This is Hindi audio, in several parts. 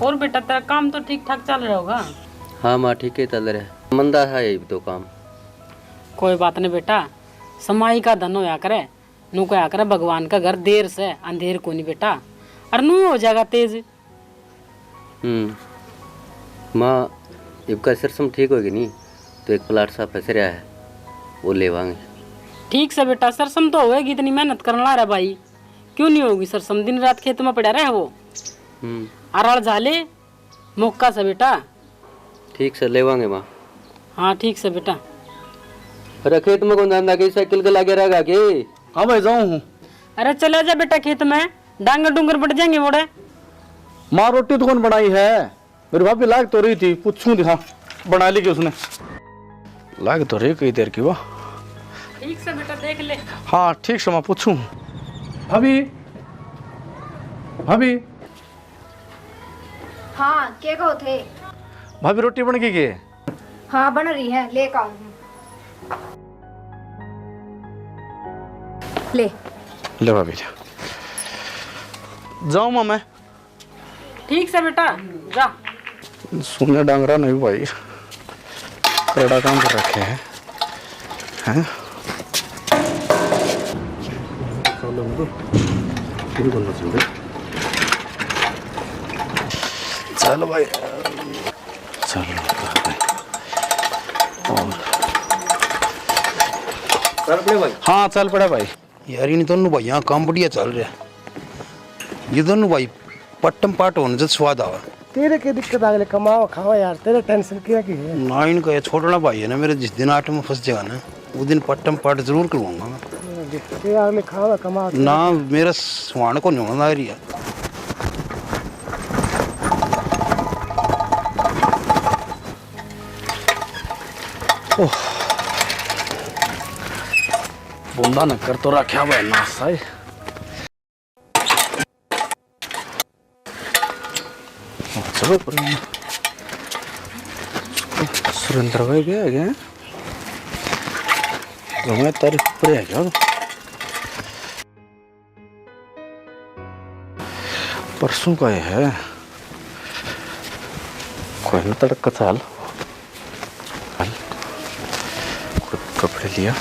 और बेटा तेरा काम तो ठीक ठाक चल रहा होगा? हाँ माँ ठीक है चल रहा है, मंदा है ये तो काम। कोई बात नहीं बेटा, समाई का धन होया करे, नू क्या करे भगवान का घर देर से अंधेर को नहीं बेटा, और नू हो जाएगा तेज। माँ इनका सरसम ठीक होगी नहीं तो एक प्लाट सा फंस रहा है, वो लेवांगे। ठीक से बेटा, सरसम तो होएगी, इतनी मेहनत करने ला रहा भाई, क्यों नहीं होगी सरसम? दिन रात खेत में पड़ा रहे वो अराल झाले मौका से बेटा। ठीक से लेवांगे माँ। हाँ ठीक से बेटा। अरे खेत में कौन धंधा की साइकिल के लागे रहेगा कि? हाँ भाई जाऊँ हूँ। अरे चले जा बेटा खेत में, डांगर डूंगर बढ़ जाएंगे मोड़े। माँ रोटी तो कौन बनाई है? मेरी भाभी लाग तो रही थी, पूछूं दिखा बना ली कि उसने? लाग तो रही कई देर की वो। ठीक से बेटा देख ले। हाँ ठीक से माँ पूछूं। भाभी भाभी हाँ क्या कहो थे? भाभी रोटी बन गई के? हाँ बन रही है, ले आऊँ। ले ले भाभी जाऊँ माँ मैं। ठीक से बेटा जा। सुने डांगरा नहीं भाई, कड़ा काम कर रखे हैं। चल भाई चल भाई। हाँ चल पड़ा भाई। यार इन दोनों भाई यहाँ काम बढ़िया चल रहा है। ये दोनों भाई पट्टम पाट होने से स्वाद आवा। तेरे की दिक्कत आ गई, कमाओ खाओ यार, तेरे टेंशन क्या की है? ना इनका ये छोटना भाई है ना, मेरे जिस दिन आटे में फंस जाएगा ना उस दिन पट्टम पाट जरूर करवाऊंगा मैं। यार मैं खाओ कमाओ ना मेरा स्वान को नहीं होना रही है। ओह बूंदा न कर तो रखा भाई नासा है। चलो सुरेंद्र भाई गया है क्या? मैं तारीफ पर है क्या? परसों का है कोई ना तड़का चाल कपड़े लिया।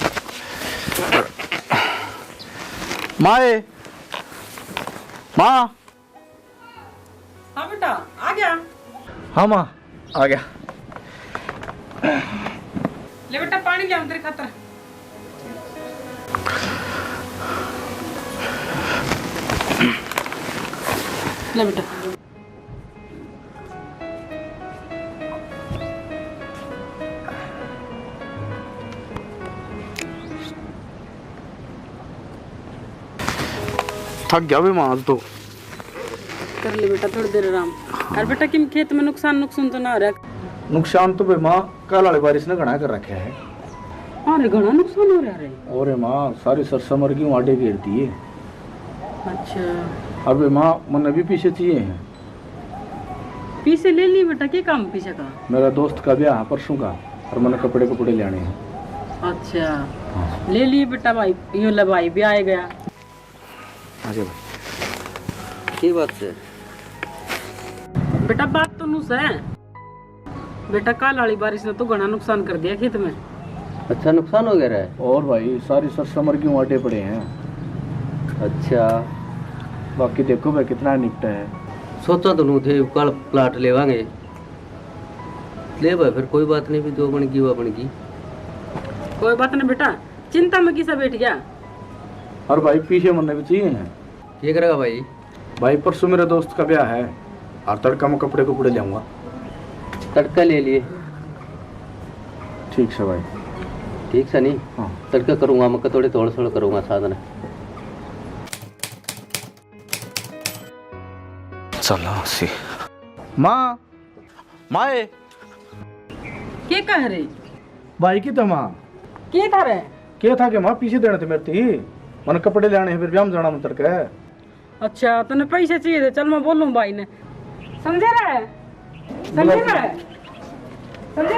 माए माँ। हाँ बेटा आ गया। हाँ माँ आ गया। ले बेटा पानी ले तेरे खातर। ले बेटा। थक गया भी माँ तो। कर ले बेटा थोड़ी देर आराम। और बेटा किम खेत में नुकसान तो ना हो रहा? नुकसान तो भाई माँ कल वाली बारिश ने घना कर रखे है। अरे घना नुकसान हो रहा है। और माँ सारी सरसमर की वाटे घेरती है। अच्छा। अरे माँ मन अभी पीछे चाहिए हैं। पीछे ले ली बेटा, क्या काम पीछे का? मेरा दोस्त का ब्याह है परसों का और मैंने कपड़े लेने हैं। अच्छा ले लिए बेटा भाई, यूं ले भाई भी आ गया। आगे भाई की बात से बेटा बात तो नुस है बेटा, कल वाली बारिश ने तो घना नुकसान कर दिया खेत में। अच्छा नुकसान हो गया है? और भाई सारी सरसमर की वाटे पड़े हैं। अच्छा बाकी देखो भाई कितना निपटा है। सोचा तो नहीं थे कल प्लाट लेवांगे, ले भाई फिर कोई बात नहीं, भी जो बन गई वो बन गई। कोई बात नहीं बेटा, चिंता में किसा बैठ गया। और भाई पीछे मन भी चाहिए हैं। ये करेगा भाई? भाई परसों मेरे दोस्त का ब्याह है और तड़का में कपड़े ले आऊंगा। तड़का ले लिए? ठीक से भाई। ठीक से नहीं? हाँ तड़का करूंगा, मक्का थोड़े थोड़ा करूंगा साधन। चलो सी माँ माए क्या कह रहे? भाई की तो माँ क्या था रे? क्या था कि माँ पीछे देने थे मेरे थी, मैंने कपड़े लेने हैं फिर ब्याह में जाना मन तड़का है। अच्छा तूने पैसे चाहिए थे, चल मैं बोलूं भाई ने। समझे रहे? समझे रहे? समझे?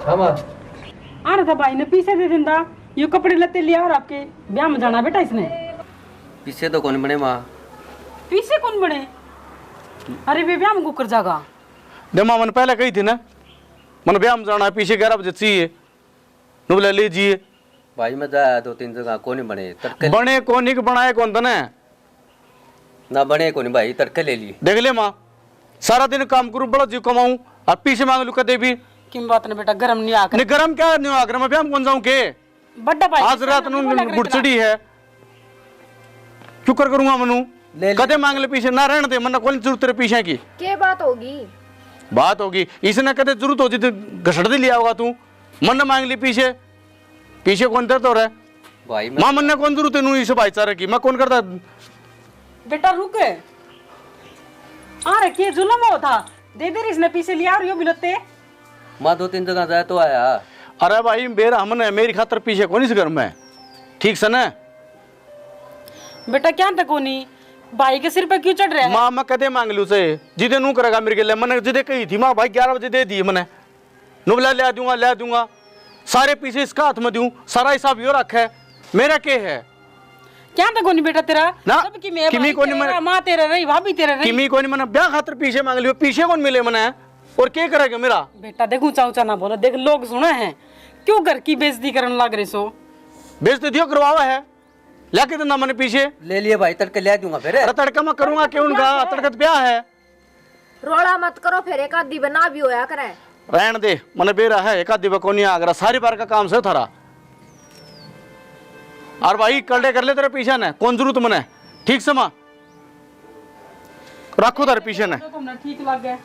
हाँ माँ। आ रहा था भाई ने, पैसे दे देता, ये कपड़े लत्ते लिया और आपके ब्याह में जाना बेटा इसने। पीछे तो कौन बने माँ? पीछे कौन बने? अरे बेबी हम कुकर जागा जमा मन पहले कही थी ना मन ब्याह में जाना है पीछे 11 बजे चाहिए नुबला लीजिए भाई मैं जाया 2-3 जगह को नहीं बने तड़के बने कौन ही बनाए कौन तने ना बने को नहीं भाई तड़के ले लिए देख ले माँ सारा दिन काम करूँ बड़ा जीव कमाऊँ और पीछे मांग लू कदे भी किम बात ने बेटा गरम नहीं आकर नहीं गरम क्या नहीं आकर मैं ब्याह में कौन जाऊँ के बड्डा भाई आज रात गुड़चड़ी है क्यों कर करूँगा मनु कदे मांग ले पीछे ना रहने दे मन कौन जरूरत तेरे पीछे की क्या बात होगी? बात होगी इसने कदे जरूरत होती तो घसड़ दे लिया होगा तू मन मांग ली पीछे पीछे कौन दर्द हो रहा है भाई माँ मन ने कौन जरूरत है नू इस भाईचारे की मैं कौन करता बेटा रुक आ रखिए जुलम हो था दे दे इसने पीछे लिया और यो बिलते माँ 2-3 जगह जाए तो आया अरे भाई मेरा हमने मेरी खातर पीछे कौन इस घर में ठीक से ना बेटा क्या तक नहीं भाई के सिर पे क्यों चढ़ रहा है? माँ मैं कदे मांग लू से जिदे नू करेगा मेरे के लिए मैंने जिदे कही थी माँ भाई 11 बजे दे दी मैंने नुबला ले दूंगा सारे पीछे इसका हाथ में दूं सारा हिसाब यो रखा है मेरा के है क्या तक नहीं बेटा तेरा ना सब की मैं किमी को नहीं तेरा माँ तेरा रही भाभी तेरा रही किमी को नहीं मैंने ब्याह खातर पीछे मांग लियो पीछे कौन मिले मैंने और क्या करेगा मेरा बेटा देख ऊंचा ऊंचा ना बोलो देख लोग सुने हैं क्यों घर की बेइज्जती करने लग रहे सो बेइज्जती दियो करवावा है लेके तो ना मैंने पीछे ले लिए भाई तड़के ले दूंगा फिर अरे तड़का मैं करूंगा क्यों उनका तड़कत ब्याह है रोड़ा मत करो, फिर एक आधी बना भी होया करे। रहन दे मैंने बेरा है एक आधी को नहीं आगरा सारी बार का काम से थारा और भाई कलडे कर ले तेरे पीछे ने कौन जरूरत मने ठीक से माँ रखो तेरे पीछे ने तुमने ठीक लग गया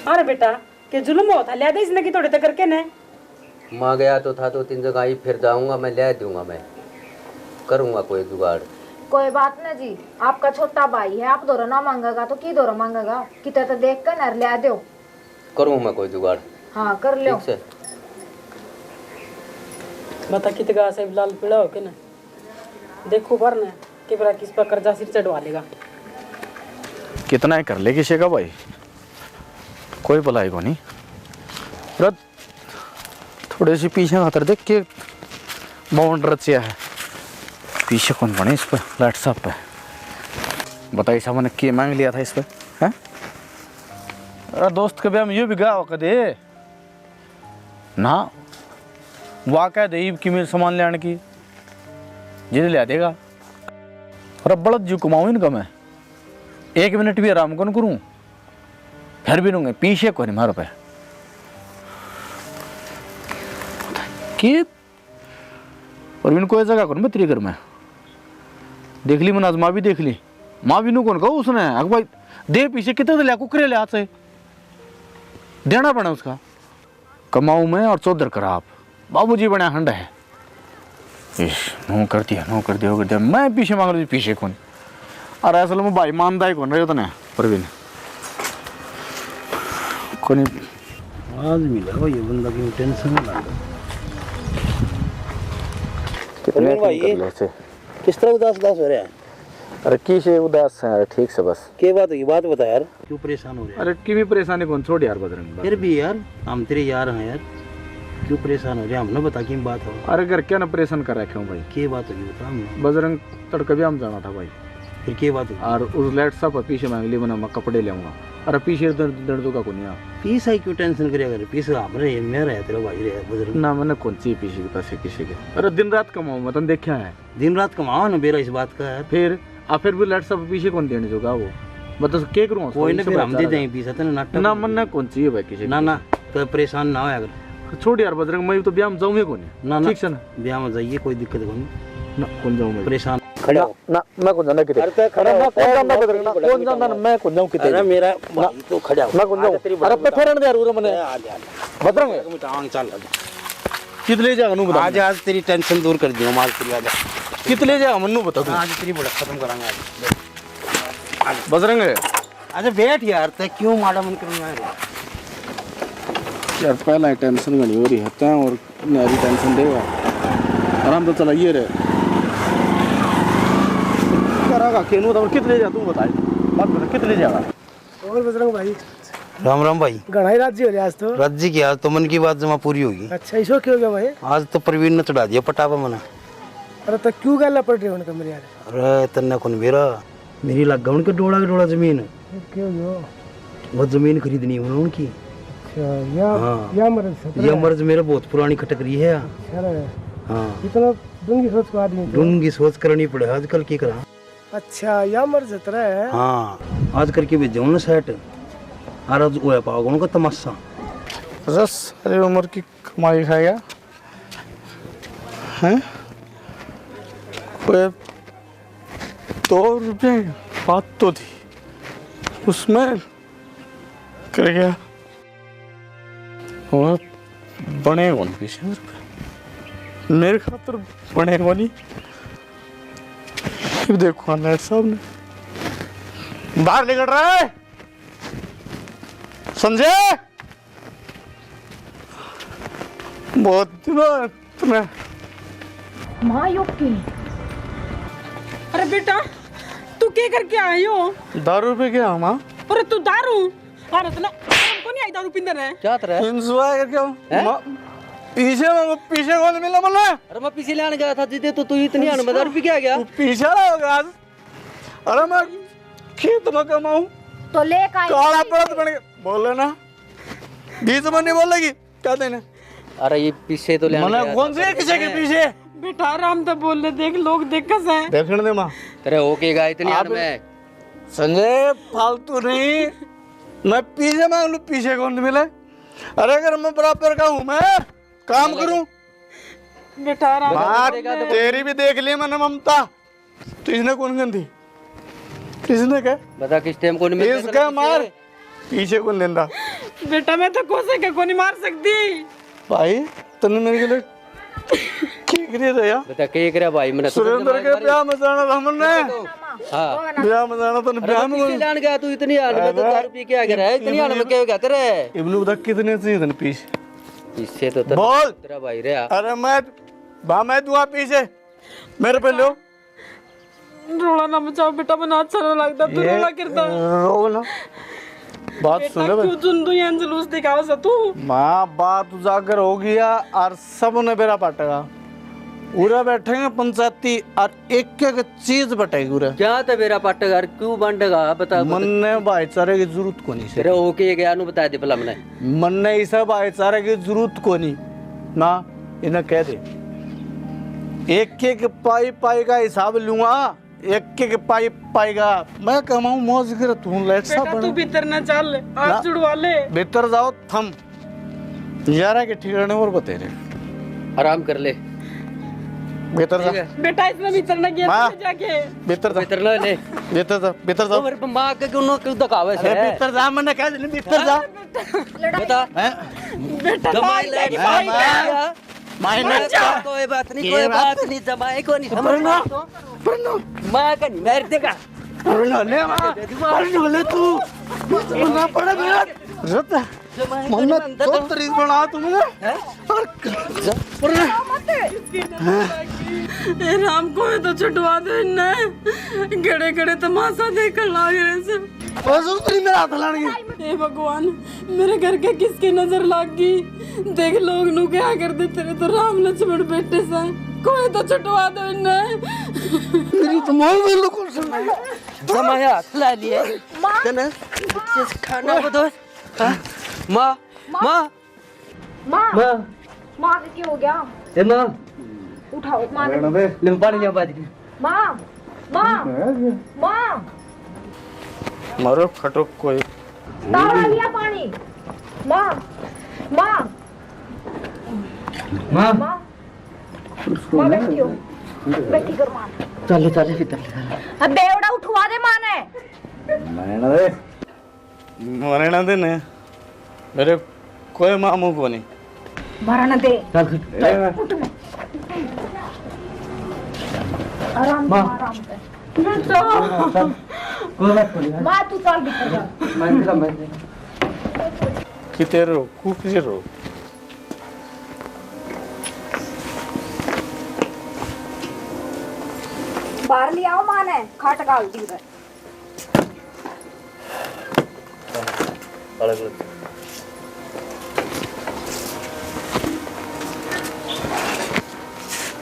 अरे बेटा के जुल्म होता ले दे इसने की थोड़े तक करके ने माँ गया तो था 2-3 जगह ही फिर जाऊंगा मैं ले दूंगा मैं करूंगा कोई जुगाड़ कोई बात ना जी, आपका छोटा भाई है, आप दोरो ना मांगेगा तो की दोरो मांगेगा, कितना तो देख कर नर ले दो। करूँ मैं कोई जुगाड़ हाँ कर लो। ठीक से बता कितगा से लाल पीड़ा हो के ना देखो पर ना कि बरा किस पर कर्जा सिर चढ़वा लेगा कितना ही कर ले किसी का भाई कोई भलाई को नहीं रत थोड़े से पीछे खातर देख के बाउंड रचिया है पीछे कौन बने इस पर लाइट साहब पे बताइए साहब ने क्या मांग लिया था इस पर हैं अरे दोस्त के ब्याह में ये भी गा कदे ना वाक़ दे कि मेरे सामान ले आने की जिसे ले देगा अरे बड़ा जो कमाऊँ इनका मैं 1 मिनट भी आराम कौन करूँ फिर भी रहूँगे पीछे को नहीं मारो पे कि और इनको ये जगह कौन मैं तेरी घर में देख ली मैंने आज माँ भी देख ली माँ भी नू कौन कहो उसने अग भाई दे पीछे कितने ले कुकरे ले हाथ से देना पड़ा उसका कमाऊँ मैं और चौधर करा आप बाबूजी बना हंड है नो कर दिया मैं पीछे मांग रही पीछे कौन अरे असल में भाई मानदा ही कौन रहे होता ना परवीन कौन आज मिला ये बंदा की टेंशन में लगा। कितने भाई किस तरह उदास हो रहा है? अरे किसे उदास है ठीक से बस क्या बात है? बात बता यार, क्यों परेशान हो रहे हैं? अरे की भी परेशानी कौन छोड़ यार बजरंग फिर भी यार हम तेरे यार हैं यार, क्यों परेशान हो रहे हैं? हमने बता की बात हो। अरे घर क्या ना परेशान कर रखे हूँ भाई क्या बात होगी बता हमने। बजरंग तड़के भी हम जाना था भाई फिर क्या बात होगी? और उस लाइट साहब पीछे मांग ली मैं कपड़े ले आऊंगा अरे पीछे दर्द का कौन पीस है क्यों टेंशन करेगा? पीस हमने मेरा है तेरा भाई रहे बुजुर्ग ना मैंने कौन सी पीछे के पैसे किसी के अरे दिन रात कमाऊँ मैं तुम देखा है दिन रात कमाओ ना बेरा इस बात का है। फिर भी लाइट साहब पीछे कौन देने जोगा वो बता क्या करूँ कोई ना फिर हम दे देंगे पीस है नाटक ना मन कौन चाहिए भाई किसी ना ना तो परेशान ना हो अगर छोड़ यार बजरंग मैं तो ब्याह में जाऊँ कौन ना ना ठीक है ना ब्याह में जाइए कोई दिक्कत नहीं ना कौन जाऊँ मैं परेशान खड़ा हो। ना मैं कौन जाना किते अरे मैं कौन जाना बजरंग ना कौन जाना मैं कौन जाऊँ किते अरे मेरा भाई तो खड़ा हो। मैं कौन जाऊँ अरे पे फेरन दे यार उरे मने बजरंग मिटांग चल कितले जाएगा नू बता आज तेरी टेंशन दूर कर दूंगा माल तेरी आज कितले जाएगा मन्नू बता तू आज तेरी बड़ा खत्म करांगे आज बजरंग अच्छा बैठ यार ते क्यों माड़ा मन करूंगा यार पहला टेंशन घनी हो रही है और नारी टेंशन देगा आराम तो चलाइए रे करागा केनू तो कितने जा तू बता बात बता कितने जाएगा और बजरंग भाई राम राम भाई गढ़ाई राज्य हो रहा आज तो राज्य की आज तो मन की बात जमा पूरी होगी। अच्छा इसो क्यों गया भाई? आज तो प्रवीण ने चढ़ा दिया पटापा मना। अरे तो क्यों गला पड़ रही है उनका मेरे यार? अरे तन्ने कौन बेरा मेरी लग गया उनके डोला के डोला जमीन। क्यों यो? वो जमीन खरीदनी है उनकी। अच्छा या हाँ। या मर्ज ये मर्ज मेरे बहुत पुरानी खटक रही है। अरे हाँ इतना डूंगी सोच को आदमी तो। डूंगी सोच करनी पड़े आजकल की करा। अच्छा या मर्ज तरह है। हाँ आजकल की भेजे ना सेट और आज वो पाओगे उनका तमाशा। बस सारी उम्र की कमाई खाएगा हैं। कोई 2 रुपये बात तो थी उसमें कर गया। और बने कौन पीछे मेरे खातर बने वाली। देखो नेट साहब ने बाहर निकल रहा है संजय। बहुत दिनों तुम्हें माँ युक्ति अरे बेटा तू क्या करके आई हो? दारू पे क्या माँ? अरे तू दारू अरे इतना हमको नहीं आई दारू पींदे रहे क्या तरह इंजॉय करके आओ। पीछे कौन मिला मना? अरे मैं पीछे लाने गया था दीदी तो तू इतनी अनबदार भी क्या गया? पीछे रहा होगा आज। अरे मैं खेत में कमाऊं तो ले का काला पड़त बन गया। बोल लेना बीच में नहीं बोलेगी क्या देने। अरे ये पीछे तो मना कौन से किसी के पीछे बेटा आराम से बोल ले देख लोग देख कस है देखने दे माँ। तेरे ओके गा इतनी आप- अन में संजय फालतू नहीं। मैं पीछे मांग लू पीछे कौन मिले? अरे अगर मैं बराबर का हूँ मैं काम करूँ। बेटा आराम माँ तेरी भी देख ली मैंने ममता। तो इसने कौन गंदी किसने क्या बता किस टाइम को नहीं मिलता इसका तेरे मार पीछे? पीछे कौन लेंदा बेटा मैं तो कोसे के को नहीं मार सकती। भाई तने मेरे के लिए ठीक नहीं रहा। बता के करे भाई मैंने सुरेंद्र के ब्याह में जाना था हमने। हाँ ब्याह में जाना तो ब्याह में पीछे लाने गया तू इतनी अन में तो दारू पी के आ गया है इतनी अन में क्या गया तेरे इब्नू बता कितने चाहिए तने पीछे पीछे तो बोल। तेरा भाई रे अरे मैं दूंगा पीछे मेरे पे लो। रोला ना मचाओ बेटा मना अच्छा ना लगता तू रोला करता रो ना बात सुन ले क्यों चुन तू यहाँ जुलूस दिखावा सा तू माँ बात उजागर हो गया और सब ने बेरा पाटेगा। पूरा बैठेंगे पंचायती और एक एक चीज बटेगी पूरा। क्या था मेरा पाटेगा क्यों बांटेगा बता मन ने भाईचारे की जरूरत को नहीं तेरे ओके गया नु बता दे भला मैंने मन ने इस भाईचारे की जरूरत को नहीं ना इन्हें कह दे। एक एक पाई का हिसाब लूंगा एक एक पाई का मैं कमाऊं मौज कर तू लेट सा बेटा तू भीतर ना चल ना। हाथ जुड़वा ले भीतर जाओ थम यारा के ठिकाने और बते रे आराम कर ले भीतर जा ठीक है बेटा इसमें भीतर ना गया माँ। तू जाके भीतर जा भीतर ले ले भीतर जा भीतर जा। ओ मेरे मां के क्यों दिखावे से अरे भीतर जा मैंने कह दिया भीतर जा। बता हैं बेटा जमाई ले की भाई माँ। मायने कोई बात नहीं जमाई को नहीं पढ़ना समझ मां का नहीं मेरे देगा पढ़ना ले माँ पढ़ना ले तू ना पढ़े मेरा रत मम्मी तो तरीस बना तुमने और पढ़ना ए राम को तो छुटवा दे इन्हें गड़े गड़े तमाशा देखकर लाग रहे से बस उतरी मेरा हाथ लाने हे भगवान मेरे घर के किसकी नजर लाग गई देख लोग नु क्या कर दे तेरे तो राम लक्ष्मण बेटे सा कोई तो छुटवा दो इन्हें मेरी तो मौत में लोगों से जमाया खिला लिए तने बच्चे खाना को दो मां मां माँ मां माँ के क्या हो गया? ए मां उठाओ माँ ने ले पानी ले बाज माँ माँ माँ मारो खटो कोई तावा लिया पानी माँ माँ मां माँ माँ बैठी हो बैठी कर माँ चल चल भीतर अब बेवड़ा उठवा दे माँ ने मरना दे ने मेरे कोई मामू को नहीं मरना दे चल उठ में आराम से आराम से माँ तू चल भीतर जा किते रो कुके रो बाहर ले आओ माँ ने खाट डाल दी है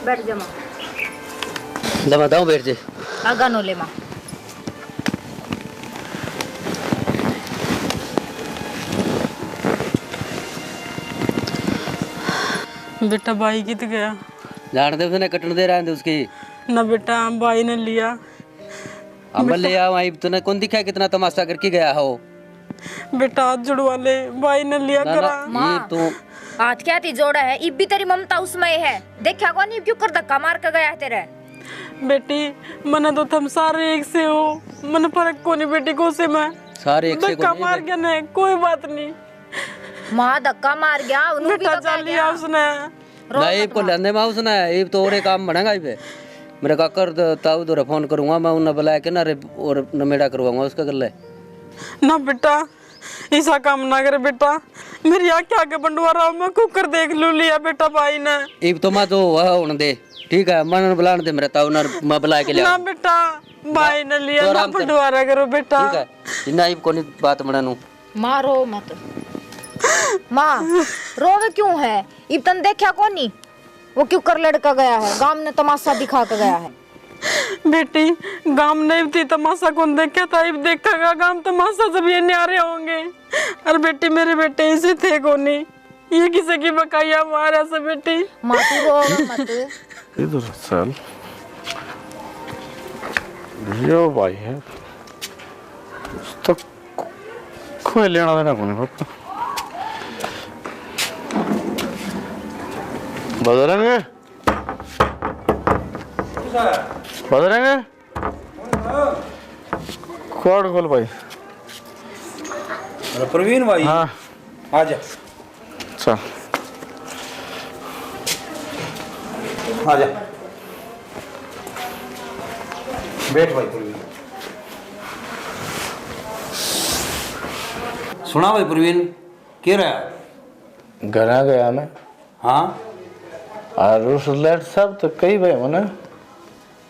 बैठ जा माँ दमा दाओ बैठ जे आगा नो ले माँ बेटा भाई कित गया? जान दे उसने कटन दे रहा है उसकी। ना बेटा भाई ने लिया। अब ले आओ आई तूने कौन दिखा कितना तमाशा करके गया हो। बेटा हाथ जुड़वा ले, भाई ने लिया ना, करा। ये तो हाथ क्या थी जोड़ा है, इब भी तेरी ममता उसमें है। देखा कौन नहीं क्यों कर धक्का मार के गया है तेरे। बेटी मने तो तुम सारे एक से हो, मन फर्क को नहीं बेटी को से मैं सारे एक से धक्का मार गया नहीं, कोई बात नहीं। माँ धक्का मार गया उन्होंने भी बेटा तो कह चल दिया। लिया उसने। नहीं को लेने माउस ना ये तो और काम बनेगा इबे। मेरे काकर ताऊ दो फोन करूंगा मैं उन्हें बुला के ना रे और नमेड़ा करवाऊंगा उसका कर ले। ना बेटा ऐसा काम ना करे बेटा, मेरी आँख आगे बंडवारा मैं कुकर देख लू लिया बेटा भाई ने। इब तो मैं तो वह होने दे ठीक है, मन बुलाने दे मेरे ताऊ ना मैं बुला के ले ना बेटा भाई ने लिया ना बंडवारा करो बेटा। ठीक है इतना इब कोनी बात बनानू। माँ रो मत। माँ रोवे क्यों है, इब तन देखा कौन नहीं वो क्यों कर लड़का गया है, गांव ने तमाशा दिखा के गया है। बेटी गांव नहीं थी तमाशा कौन देखा था, इब देखेगा गांव तमाशा जब ये न्यारे होंगे। और बेटी मेरे बेटे ऐसे थे कोनी, ये किसी की बकाया मारा से बेटी। माँ तू रो मत। इधर चल, यो भाई है तो कोई लेना देना कौन है। बदलेंगे बदलेंगे कोड खोल भाई। अरे प्रवीण भाई हाँ आजा चल आजा बैठ भाई प्रवीण। सुना भाई प्रवीण क्या रहा घर गया मैं। हाँ और उस लेट सब तो कई भाई मने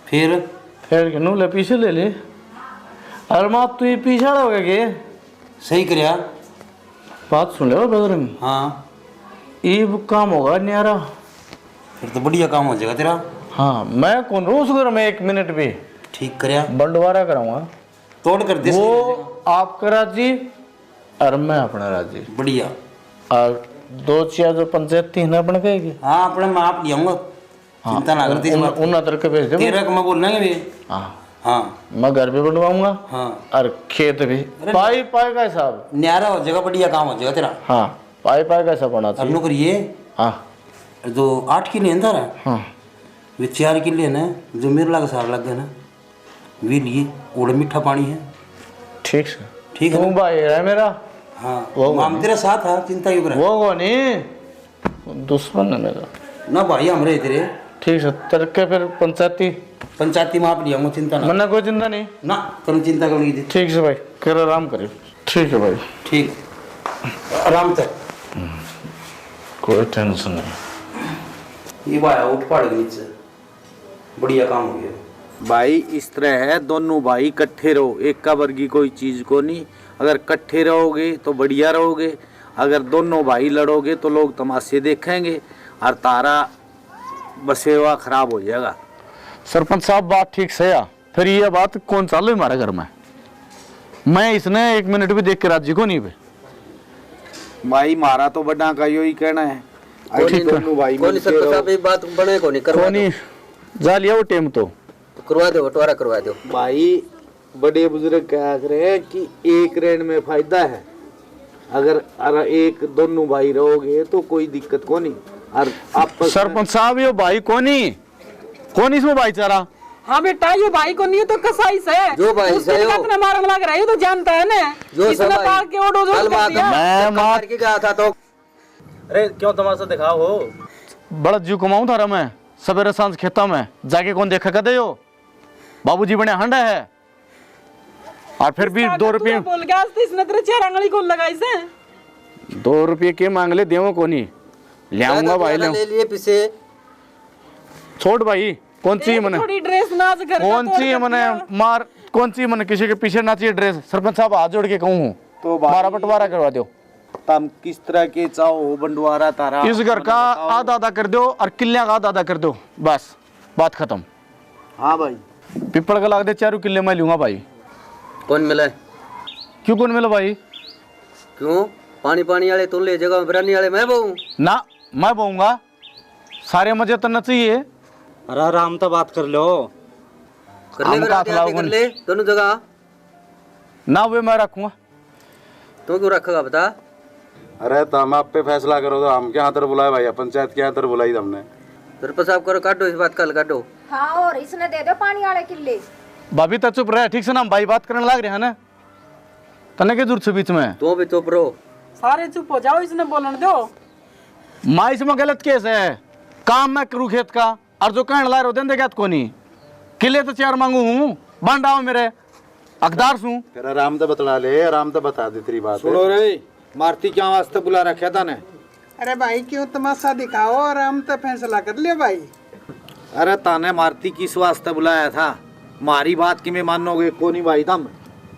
फिर के नूले पीछे ले ले। और माँ तू ये पीछे हो गया के सही करया। बात सुन ले बदरंग, हाँ ये काम होगा न्यारा। फिर तो बढ़िया काम हो जाएगा तेरा। हाँ मैं कौन रोज घर में 1 मिनट भी ठीक करया बंटवारा कराऊंगा। तोड़ कर दे। वो आपका राजी और मैं अपना राजी। बढ़िया। और 2-4 जो पंचायत थी ना अपने कहेगी। हाँ अपने मैं आप ले आऊंगा, चिंता ना करती। उन अतर के भेज दे। तेरा मैं बोलना है भी। हाँ हाँ मैं घर भी बनवाऊंगा हाँ और खेत भी पाई पाई का हिसाब। न्यारा हो जाएगा, बढ़िया काम हो जाएगा तेरा। हाँ पाई पाई का हिसाब होना अब चाहिए। नौकरी हाँ जो 8 किले अंदर है हाँ वे 4 किले ना जो मेरे लाग सार लग गए ना वे लिए और मीठा पानी है। ठीक है ठीक है तू ना? भाई है मेरा। हाँ वो हम तेरे साथ है, चिंता क्यों कर। वो नहीं दुश्मन है मेरा। ना भाई हम रहे तेरे ठीक है तरक्के फिर पंचायती में आप ले आऊंगा, चिंता ना मना कोई चिंता नहीं। ना तुम चिंता करने की। ठीक है भाई कर आराम करे। ठीक है भाई ठीक आराम से। कोई टेंशन नहीं। ये भाई उठ पड़ गई नीचे, बढ़िया काम हो गया। भाई इस तरह है, दोनों भाई इकट्ठे रहो, एक का वर्गी कोई चीज को नहीं। अगर इकट्ठे रहोगे तो बढ़िया रहोगे, अगर दोनों भाई लड़ोगे तो लोग तमाशे देखेंगे और तारा बसेवा खराब हो जाएगा। सरपंच साहब बात ठीक से है। फिर ये बात कौन चालू है हमारे घर में? मैं इसने 1 मिनट भी देख के राजी को नहीं पे। भाई मारा तो बड़ा का यो ही कहना है। ठीक है। दोनों भाई कोनी मिलके सर रहो। साहब ये बात बने कोनी करवा कोनी जा लिया वो टेम तो करवा दो, बंटवारा करवा दो। भाई बड़े बुजुर्ग कहा रहे हैं कि एक रेन में फायदा है। अगर एक दोनों भाई रहोगे तो कोई दिक्कत को नहीं। और आप सरपंच साहब ये भाई कौन इसमें भाईचारा। हाँ बेटा ये भाई को नहीं तो कसाई से जो भाई उसके से हो। कितना मारन लग रहा है ये तो जानता है ना। जो इसने सब पाल के ओडो जो कर दिया। मैं मार के गया था तो अरे क्यों तमाशा दिखाओ हो। बड़ा जीव कमाऊं थारा मैं सवेरे सांझ खेता में जाके कौन देखा कर दे हो। बाबूजी बने हंडा है और फिर भी 2 रुपये बोल गया इसने तेरे 4 आंगली को लगाई से 2 रुपये के मांग ले देवो को नहीं ले आऊंगा भाई ले लिए पीछे छोड़ भाई कौन सी मने थोड़ी ड्रेस नाच कर कौन सी मने मार कौन सी मने किसी के पीछे ना चाहिए ड्रेस। सरपंच साहब हाथ जोड़ के कहूँ तो भाई मारा बंटवारा करवा दो। तुम किस तरह के चाहो बंटवारा तारा। इस घर का आधा कर दो और किले का आधा कर दो, बस बात खत्म। हाँ भाई पिपल का लाग दे 4 किले मैं लूंगा भाई। कौन मिला? क्यों कौन मिला भाई? क्यों पानी वाले तुम ले जगह बरानी वाले मैं बहु ना मैं बोऊंगा सारे मजे तो न चाहिए। अरे आराम तो बात कर लो। कर ले हम मेरा का खिलाओ कर ले दोनों जगह। ना वे मैं रखूंगा। तो क्यों रखेगा बता? अरे तो हम आप पे फैसला करो तो हम क्या तर बुलाए भाई, पंचायत के तर बुलाई हमने। सरपंच साहब करो, काटो इस बात कल काटो। हाँ और इसने दे दो पानी वाले किले। भाभी तो चुप रहे, ठीक से ना भाई बात करने लग रहे हैं ना, तने के दूर से बीच में तू भी चुप रहो। सारे चुप हो जाओ, इसने बोलने दो। माँ इसमें गलत केस है। काम मैं करूँ खेत का और जो कहने ला रहे हो देंदे क्या को नहीं। किले तो 4 मांगू हूँ, बंड आओ मेरे अकदार सू। फिर आराम तो बतला ले, आराम तो बता दे तेरी बात। सुनो रे, मारती क्या वास्ते बुला रखा था ने? अरे भाई क्यों तमाशा दिखाओ और हम तो फैसला कर लिया भाई। अरे ताने मारती किस वास्ते बुलाया था? मारी बात कि मैं मानोगे को नहीं भाई तुम?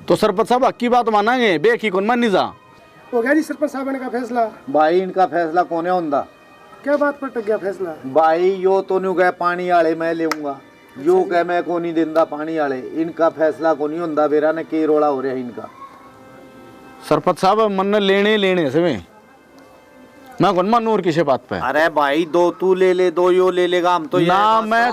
तो सरपंच साहब की बात मानेंगे, बेखी कौन मान नहीं जा। हो गया जी सरपंच साहब ने का फैसला। भाई इनका फैसला कोने होंदा? क्या बात पर टक गया फैसला? भाई यो तो नहीं गए पानी वाले मैं लेऊंगा, यो कह मैं को नहीं देंदा पानी वाले। इनका फैसला को नहीं होंदा। बेरा ने के रोड़ा हो रहा है इनका। सरपंच साहब मन लेने से मैं कौन मानू और किसी बात पे। अरे भाई दो तू ले ले, दो यो ले लेगा, हम तो ये ना मैं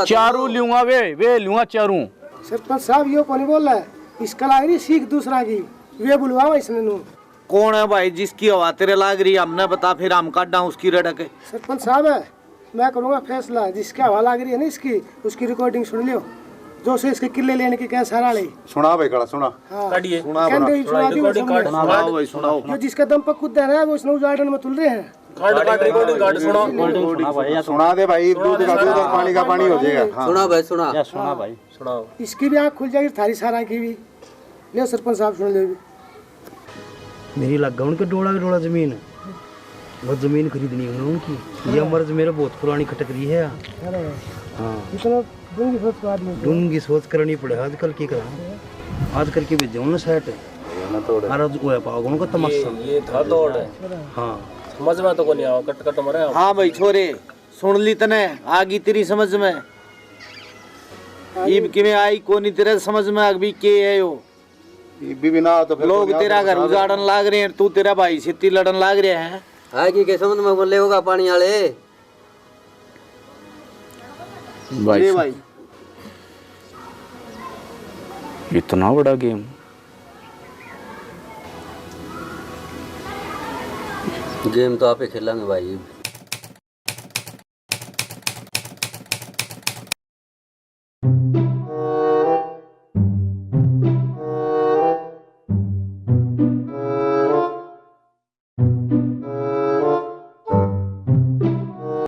चारू लूंगा, वे लूंगा चारू। सरपंच साहब यो कौन बोल रहा है? इसका लाग रही सीख दूसरा की, वे बुलवाओ इसने नू। कौन है भाई जिसकी हवा तेरे लाग रही? हमने बता, फिर हम काटा उसकी रटक। सरपंच साहब है, मैं करूँगा फैसला। जिसकी हवा लाग रही है ना इसकी, उसकी रिकॉर्डिंग सुन लियो। जो से इसके किले लेने की क्या सारा ले सुना भाई, कड़ा सुना। काटिए सुनाओ भाई, सुनाओ। जो जिसका दम पर कूद रहा है वो इसने उजाड़न में तुल रहे हैं। सुना दे भाई, दूध का दूध और पानी का पानी हो जाएगा। हाँ। सुना भाई सुना। सुना भाई सुनाओ। इसकी भी आँख खुल जाएगी, थारी सारा की भी। ले सरपंच साहब सुन ले भी। मेरी लग गया उनके डोड़ा जमीन है, वो जमीन खरीदनी है उनकी। ये मर्ज मेरे बहुत पुरानी खटक रही है। हाँ इतना डूंगी सोच का आदमी। डूंगी सोच करनी पड़े आजकल की करा। आजकल की भेजे ना सेट अरे वो है पागल उनका तमाशा। ये था तोड़ है। हाँ समझ में तो को नहीं आओ, कट कट मरे। हाँ भाई छोरे, सुन ली तने, आगी तेरी समझ में। ईब कि में आई को नहीं तेरे समझ में अभी के है यो। भी ना तो फिर लोग तेरा घर उजाड़न लाग रहे हैं, तू तेरा भाई सिद्धि लड़न लाग रहे हैं। आगे के समझ में बोले होगा पानी वाले। भाई इतना बड़ा गेम। गेम तो आप ही खेलेंगे भाई।